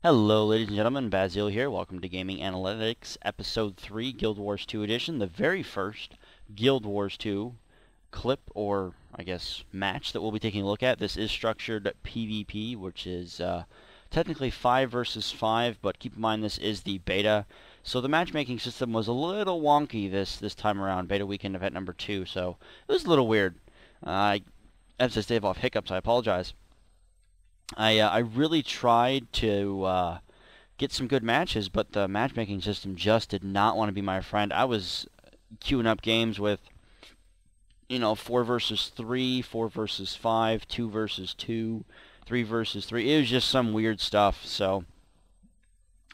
Hello, ladies and gentlemen. Basil here. Welcome to Gaming Analytics, Episode 3, Guild Wars 2 Edition, the very first Guild Wars 2 clip, or I guess match, that we'll be taking a look at. This is structured PvP, which is technically 5 versus 5, but keep in mind this is the beta. So the matchmaking system was a little wonky this time around, beta weekend event number 2, so it was a little weird. I have to stave off hiccups, I apologize. I really tried to get some good matches, but the matchmaking system just did not want to be my friend. I was queuing up games with, 4 versus 3, 4 versus 5, 2 versus 2, 3 versus 3. It was just some weird stuff, so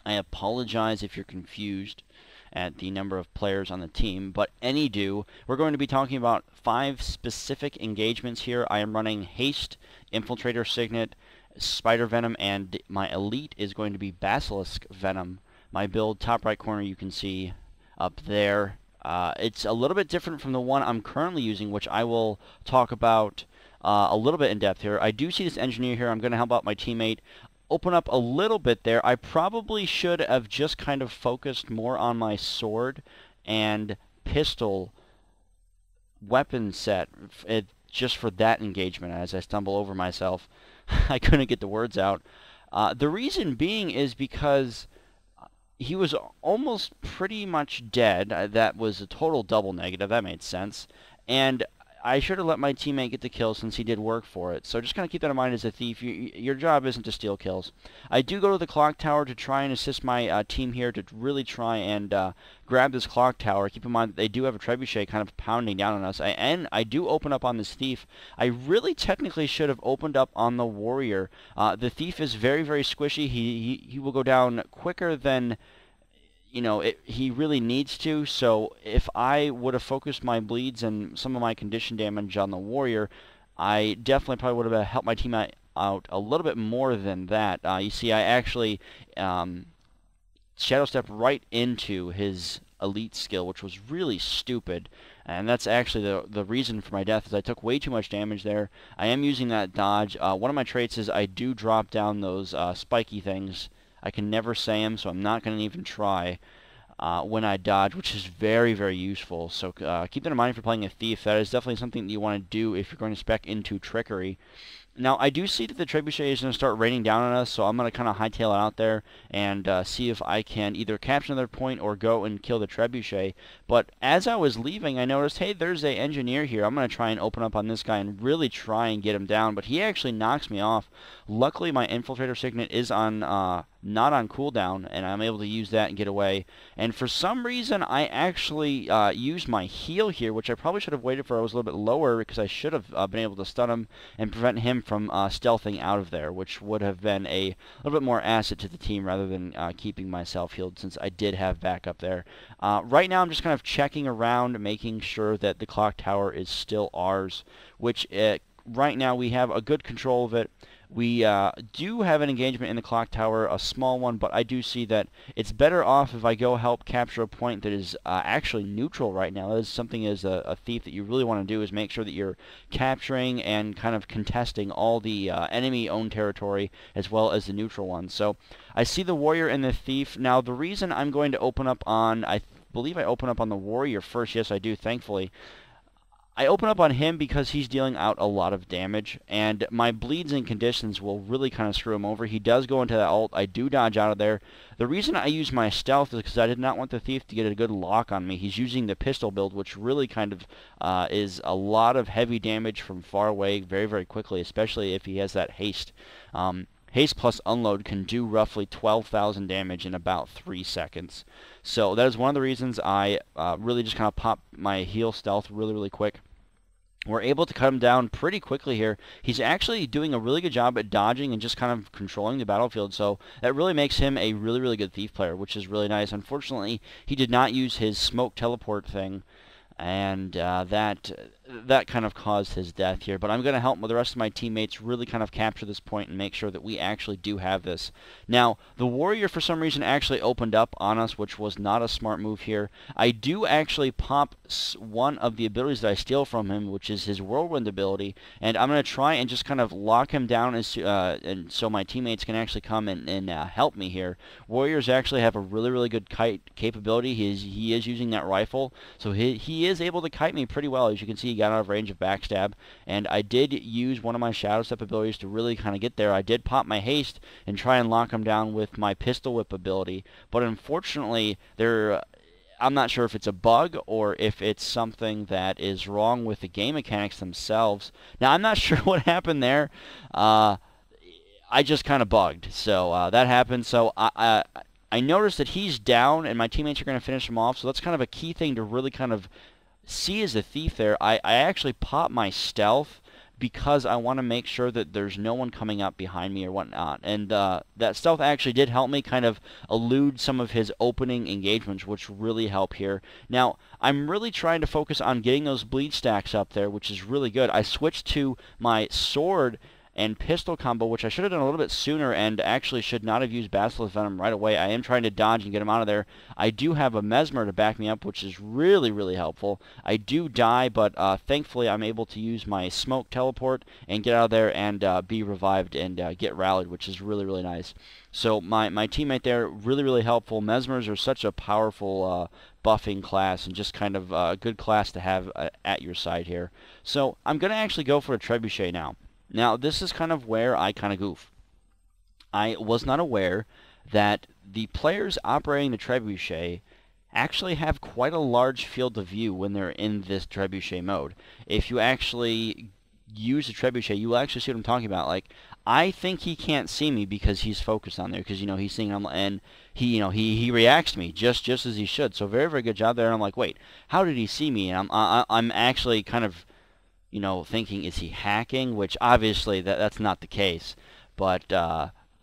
I apologize if you're confused at the number of players on the team, but we're going to be talking about 5 specific engagements here. I am running Haste, Infiltrator Signet, Spider Venom, and my elite is going to be Basilisk Venom. My build, top right corner, you can see up there. It's a little bit different from the one I'm currently using, which I will talk about a little bit in depth here. I do see this engineer here. I'm going to help out my teammate open up a little bit there. I probably should have just kind of focused more on my sword and pistol weapon set just for that engagement as I stumble over myself. I couldn't get the words out. The reason being is because he was almost pretty much dead. That was a total double negative. That made sense. And I should have let my teammate get the kill since he did work for it. So just kind of keep that in mind as a thief. Your job isn't to steal kills. I do go to the clock tower to try and assist my team here to really try and grab this clock tower. Keep in mind that they do have a trebuchet kind of pounding down on us. And I do open up on this thief. I really technically should have opened up on the warrior. The thief is very, very squishy. He will go down quicker than he really needs to. So if I would have focused my bleeds and some of my condition damage on the warrior, I definitely probably would have helped my team out a little bit more than that. You see, I actually shadow stepped right into his elite skill, which was really stupid. And that's actually the reason for my death, is I took way too much damage there. I am using that dodge. One of my traits is I do drop down those spiky things. I can never say them, so I'm not going to even try when I dodge, which is very, very useful. So keep that in mind if you're playing a thief. That is definitely something that you want to do if you're going to spec into trickery. Now, I do see that the trebuchet is going to start raining down on us, so I'm going to kind of hightail it out there and see if I can either capture another point or go and kill the trebuchet. But as I was leaving, I noticed, hey, there's an engineer here. I'm going to try and open up on this guy and really try and get him down, but he actually knocks me off. Luckily, my Infiltrator Signet is on not on cooldown, and I'm able to use that and get away. And for some reason, I actually used my heal here, which I probably should have waited for. I was a little bit lower because I should have been able to stun him and prevent him from stealthing out of there, which would have been a little bit more asset to the team rather than keeping myself healed, since I did have backup there. Right now, I'm just kind of checking around, making sure that the clock tower is still ours, which right now we have a good control of it. We do have an engagement in the clock tower, a small one, but I do see that it's better off if I go help capture a point that is actually neutral right now. That is something as a thief that you really want to do, is make sure that you're capturing and kind of contesting all the enemy-owned territory as well as the neutral one. So I see the warrior and the thief. Now, the reason I'm going to open up on, I believe I open up on the warrior first. Yes, I do, thankfully. I open up on him because he's dealing out a lot of damage, and my bleeds and conditions will really kind of screw him over. He does go into that ult. I do dodge out of there. The reason I use my stealth is because I did not want the thief to get a good lock on me. He's using the pistol build, which really kind of is a lot of heavy damage from far away very, very quickly, especially if he has that haste. Haste plus unload can do roughly 12,000 damage in about 3 seconds. So that is one of the reasons I really just kind of pop my heal stealth really, really quick. We're able to cut him down pretty quickly here. He's actually doing a really good job at dodging and just kind of controlling the battlefield, so that really makes him a really, really good thief player, which is really nice. Unfortunately, he did not use his smoke teleport thing, and that kind of caused his death here. But I'm going to help the rest of my teammates really kind of capture this point and make sure that we actually do have this. Now, the warrior for some reason actually opened up on us, which was not a smart move here. I do actually pop one of the abilities that I steal from him, which is his whirlwind ability, and I'm going to try and just kind of lock him down and so my teammates can actually come and help me here. Warriors actually have a really good kite capability. He is using that rifle, so he is able to kite me pretty well. As you can see, he got out of range of backstab, and I did use one of my shadow step abilities to really kind of get there. I did pop my haste and try and lock him down with my pistol whip ability, but unfortunately I'm not sure if it's a bug or if it's something that is wrong with the game mechanics themselves. Now, I'm not sure what happened there. I just kind of bugged, so that happened. So I noticed that he's down, and my teammates are going to finish him off, so that's kind of a key thing to really kind of see as a thief there. I actually pop my stealth because I want to make sure that there's no one coming up behind me or whatnot. And that stealth actually did help me kind of elude some of his opening engagements, which really help here. Now, I'm really trying to focus on getting those bleed stacks up there, which is really good. I switched to my sword and pistol combo, which I should have done a little bit sooner and actually should not have used Basilisk Venom right away. I am trying to dodge and get him out of there. I do have a Mesmer to back me up, which is really helpful. I do die, but thankfully I'm able to use my smoke teleport and get out of there and be revived and get rallied, which is really nice. So my teammate there, really helpful. Mesmers are such a powerful buffing class and just kind of a good class to have at your side here. So I'm going to actually go for a Trebuchet now. Now, this is kind of where I kind of goof. I was not aware that the players operating the Trebuchet actually have quite a large field of view when they're in this Trebuchet mode. If you actually use the Trebuchet, you will actually see what I'm talking about. Like, I think he can't see me because he's focused on there, because, you know, he's seeing, and he reacts to me just as he should. So very good job there. And I'm like, wait, how did he see me? And I'm actually kind of, you know, thinking, is he hacking? Which obviously that's not the case. But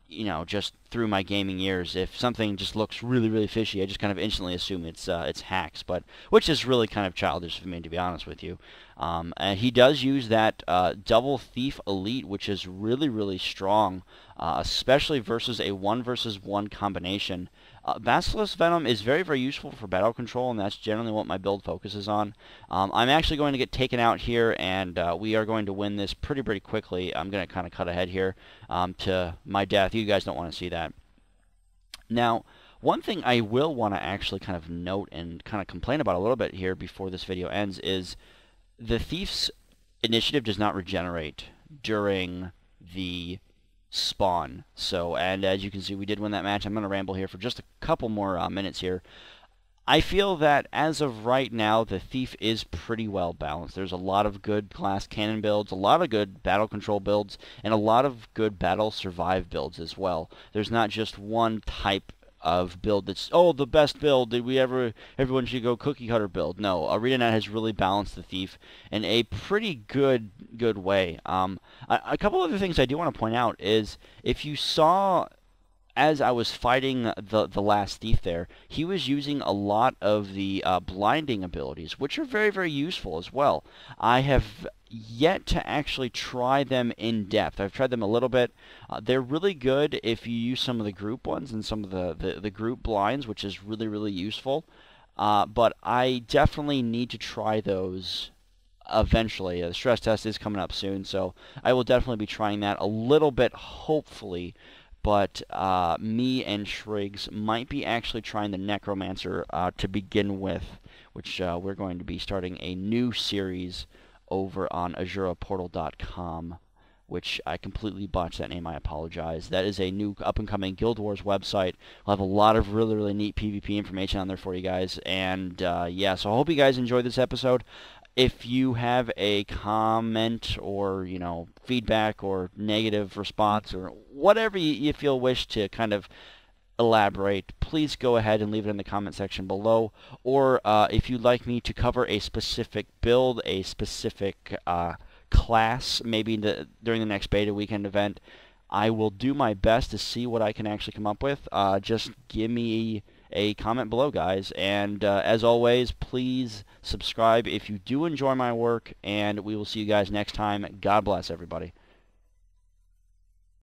you know, just through my gaming years, if something just looks really fishy, I just kind of instantly assume it's hacks. But which is really kind of childish for me, to be honest with you. And he does use that double thief elite, which is really strong, especially versus a 1 versus 1 combination. Basilisk Venom is very useful for battle control, and that's generally what my build focuses on. I'm actually going to get taken out here, and we are going to win this pretty quickly. I'm going to kind of cut ahead here to my death. You guys don't want to see that. Now, one thing I will want to actually kind of note and kind of complain about a little bit here before this video ends is the Thief's initiative does not regenerate during the spawn. So, and as you can see, we did win that match. I'm going to ramble here for just a couple more minutes here. I feel that as of right now, the Thief is pretty well balanced. There's a lot of good glass cannon builds, a lot of good battle control builds, and a lot of good battle survive builds as well. There's not just one type of build that's, oh, the best build, everyone should go cookie cutter build. No, ArenaNet has really balanced the Thief in a pretty good way. A couple other things I do want to point out is, if you saw as I was fighting the last Thief there, he was using a lot of the blinding abilities, which are very useful as well. I have yet to actually try them in depth. I've tried them a little bit. They're really good if you use some of the group ones and some of the group blinds, which is really useful. But I definitely need to try those eventually. The stress test is coming up soon, so I will definitely be trying that a little bit, hopefully. But me and Shriggs might be actually trying the Necromancer to begin with, which we're going to be starting a new series over on AzuraPortal.com, which I completely botched that name. I apologize. That is a new up-and-coming Guild Wars website. We'll have a lot of really neat PvP information on there for you guys. And yeah, so I hope you guys enjoyed this episode. If you have a comment or, you know, feedback or negative response or whatever you feel wish to kind of elaborate, please go ahead and leave it in the comment section below. Or if you'd like me to cover a specific build, a specific class, maybe during the next beta weekend event, I will do my best to see what I can actually come up with. Just give me a comment below, guys. And as always, please subscribe if you do enjoy my work, and we will see you guys next time. God bless, everybody.